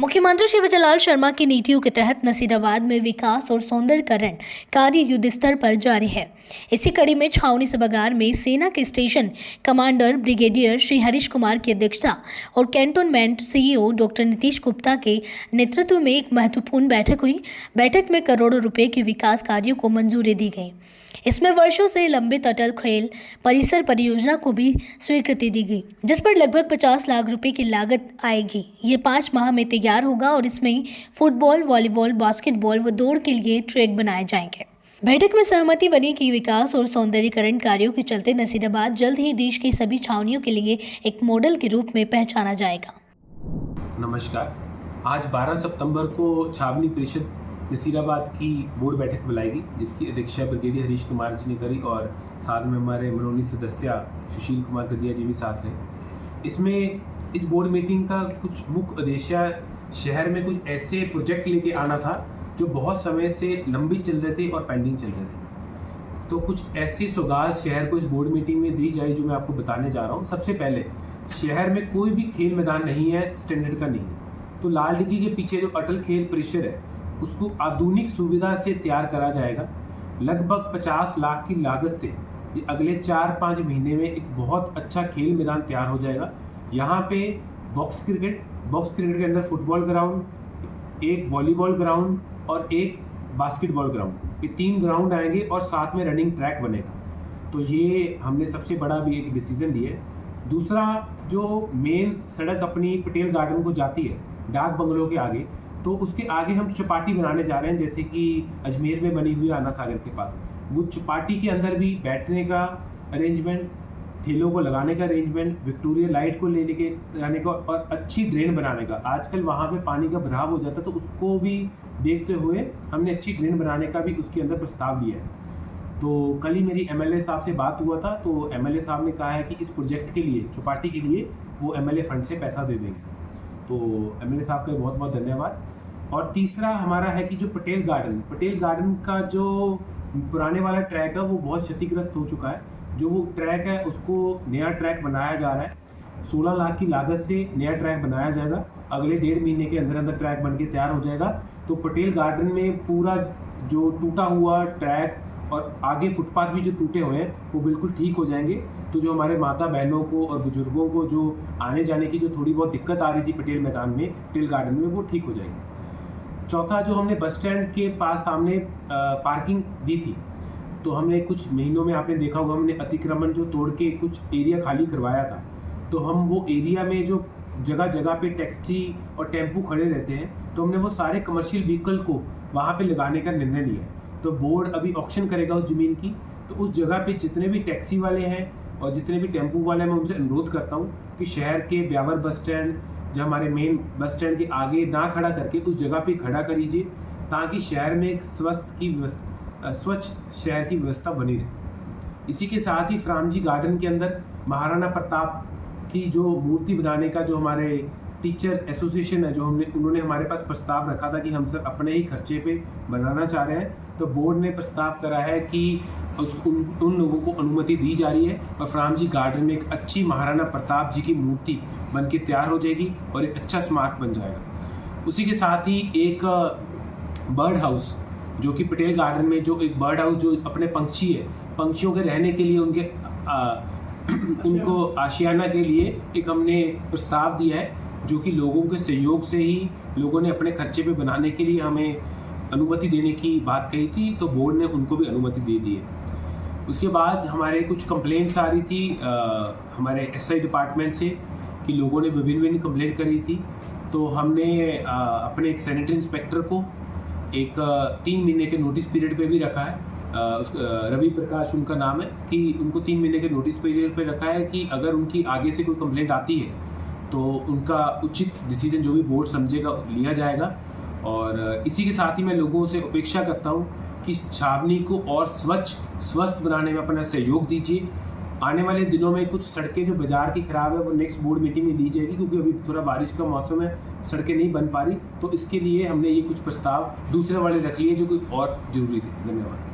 मुख्यमंत्री शिवराज शर्मा की नीतियों के तहत नसीराबाद में विकास और सौंदर्यीकरण कार्य युद्ध स्तर पर जारी है। इसी कड़ी में छावनी सभागार में सेना के station commander brigadier Shri Harish Kumar की अध्यक्षता और cantonment CEO doctor Nitish Gupta के नेतृत्व में एक महत्वपूर्ण बैठक हुई। बैठक में करोड़ों रुपए के विकास कार्यों को मंजूरी दी गई। इसमें वर्षों से लंबित अटल खेल परिसर परियोजना को भी स्वीकृति दी गई, जिस पर लगभग 50 लाख रुपए की लागत आएगी। ये 5 माह में तैयार होगा और इसमें फुटबॉल, वॉलीबॉल, बास्केटबॉल व दौड़ के लिए ट्रैक बनाए जाएंगे। बैठक में सहमति बनी कि विकास और सौंदर्यीकरण कार्यों के चलते नसीराबाद जल्द ही देश की सभी छावनियों के लिए एक मॉडल के रूप में पहचाना जाएगा। नमस्कार। आज 12 सितंबर को छावनी परिषद नसीराबाद की बोर्ड बैठक बुलाएगी, जिसकी अध्यक्षता ब्रिगेडियर हरीश कुमार जी ने करी और साथ में हमारे मनोनीत सदस्य सुशील कुमार कदिया जी भी साथ हैं। इसमें इस बोर्ड मीटिंग का कुछ मुख्य उद्देश्य शहर में कुछ ऐसे प्रोजेक्ट लेके आना था जो बहुत समय से लंबित चल रहे थे और पेंडिंग चल रहे थे। तो कुछ ऐसी सौगात शहर को इस बोर्ड मीटिंग में दी जाए जो मैं आपको बताने जा रहा हूँ। सबसे पहले, शहर में कोई भी खेल मैदान नहीं है, स्टैंडर्ड का नहीं है। तो लाल डिग्गी के पीछे जो अटल खेल परिसर है उसको आधुनिक सुविधा से तैयार करा जाएगा। लगभग 50 लाख की लागत से ये अगले 4-5 महीने में एक बहुत अच्छा खेल मैदान तैयार हो जाएगा। यहाँ पे बॉक्स क्रिकेट के अंदर फुटबॉल ग्राउंड, एक वॉलीबॉल ग्राउंड और एक बास्केटबॉल ग्राउंड, ये 3 ग्राउंड आएंगे और साथ में रनिंग ट्रैक बनेगा। तो ये हमने सबसे बड़ा भी एक डिसीजन लिया है। दूसरा, जो मेन सड़क अपनी पटेल गार्डन को जाती है डाक बंगलों के आगे, तो उसके आगे हम चौपाटी बनाने जा रहे हैं, जैसे कि अजमेर में बनी हुई आना सागर के पास। वो चौपाटी के अंदर भी बैठने का अरेंजमेंट, ठेलों को लगाने का अरेंजमेंट, विक्टोरिया लाइट को लेने के जाने का और अच्छी ड्रेन बनाने का। आजकल वहाँ पे पानी का भराव हो जाता है, तो उसको भी देखते हुए हमने अच्छी ड्रेन बनाने का भी उसके अंदर प्रस्ताव लिया है। तो कल ही मेरी एमएलए साहब से बात हुआ था, तो एमएलए साहब ने कहा है कि इस प्रोजेक्ट के लिए, चौपाटी के लिए, वो एमएलए फंड से पैसा दे देंगे। तो एमएलए साहब का बहुत बहुत धन्यवाद। और तीसरा हमारा है कि जो पटेल गार्डन का जो पुराने वाला ट्रैक है वो बहुत क्षतिग्रस्त हो चुका है। जो वो ट्रैक है उसको नया ट्रैक बनाया जा रहा है। 16 लाख की लागत से नया ट्रैक बनाया जाएगा। अगले 1.5 महीने के अंदर अंदर ट्रैक बन के तैयार हो जाएगा। तो पटेल गार्डन में पूरा जो टूटा हुआ ट्रैक और आगे फुटपाथ भी जो टूटे हुए हैं वो बिल्कुल ठीक हो जाएंगे। तो जो हमारे माता बहनों को और बुजुर्गों को जो आने जाने की जो थोड़ी बहुत दिक्कत आ रही थी पटेल गार्डन में, वो ठीक हो जाएगी। चौथा, जो हमने बस स्टैंड के पास सामने पार्किंग दी थी, तो हमने कुछ महीनों में, आपने देखा होगा, हमने अतिक्रमण जो तोड़ के कुछ एरिया खाली करवाया था। तो हम वो एरिया में जो जगह जगह पे टैक्सी और टेम्पू खड़े रहते हैं, तो हमने वो सारे कमर्शियल व्हीकल को वहाँ पे लगाने का निर्णय लिया। तो बोर्ड अभी ऑक्शन करेगा उस ज़मीन की। तो उस जगह पे जितने भी टैक्सी वाले हैं और जितने भी टेम्पू वाले हैं, मैं उनसे अनुरोध करता हूँ कि शहर के ब्यावर बस स्टैंड, जो हमारे मेन बस स्टैंड के आगे ना खड़ा करके उस जगह पे खड़ा करीजिए, ताकि शहर में एक स्वच्छ शहर की व्यवस्था बनी रहे। इसी के साथ ही फ्रामजी गार्डन के अंदर महाराणा प्रताप की जो मूर्ति बनाने का जो हमारे टीचर एसोसिएशन है, उन्होंने हमारे पास प्रस्ताव रखा था कि हम सब अपने ही खर्चे पे बनाना चाह रहे हैं। तो बोर्ड ने प्रस्ताव करा है कि उन लोगों को अनुमति दी जा रही है और फ्रामजी गार्डन में एक अच्छी महाराणा प्रताप जी की मूर्ति बन के तैयार हो जाएगी और एक अच्छा स्मारक बन जाएगा। उसी के साथ ही एक बर्ड हाउस, जो कि पटेल गार्डन में जो एक बर्ड हाउस जो अपने पंछियों के रहने के लिए उनको आशियाना के लिए एक हमने प्रस्ताव दिया है, जो कि लोगों के सहयोग से ही लोगों ने अपने खर्चे पे बनाने के लिए हमें अनुमति देने की बात कही थी। तो बोर्ड ने उनको भी अनुमति दे दी है। उसके बाद हमारे कुछ कंप्लेंट्स आ रही थी हमारे एसआई डिपार्टमेंट से कि लोगों ने विभिन्न कंप्लेंट करी थी। तो हमने अपने एक सैनिटरी इंस्पेक्टर को एक 3 महीने के नोटिस पीरियड पे भी रखा है। रवि प्रकाश उनका नाम है, कि उनको 3 महीने के नोटिस पीरियड पे रखा है कि अगर उनकी आगे से कोई कंप्लेंट आती है तो उनका उचित डिसीजन जो भी बोर्ड समझेगा लिया जाएगा। और इसी के साथ ही मैं लोगों से अपेक्षा करता हूँ कि छावनी को और स्वस्थ बनाने में अपना सहयोग दीजिए। आने वाले दिनों में कुछ सड़कें जो बाजार की खराब है वो नेक्स्ट बोर्ड मीटिंग में दी जाएगी, क्योंकि अभी थोड़ा बारिश का मौसम है, सड़कें नहीं बन पा रही। तो इसके लिए हमने ये कुछ प्रस्ताव दूसरे वाले रख लिए जो कि और जरूरी थे। धन्यवाद।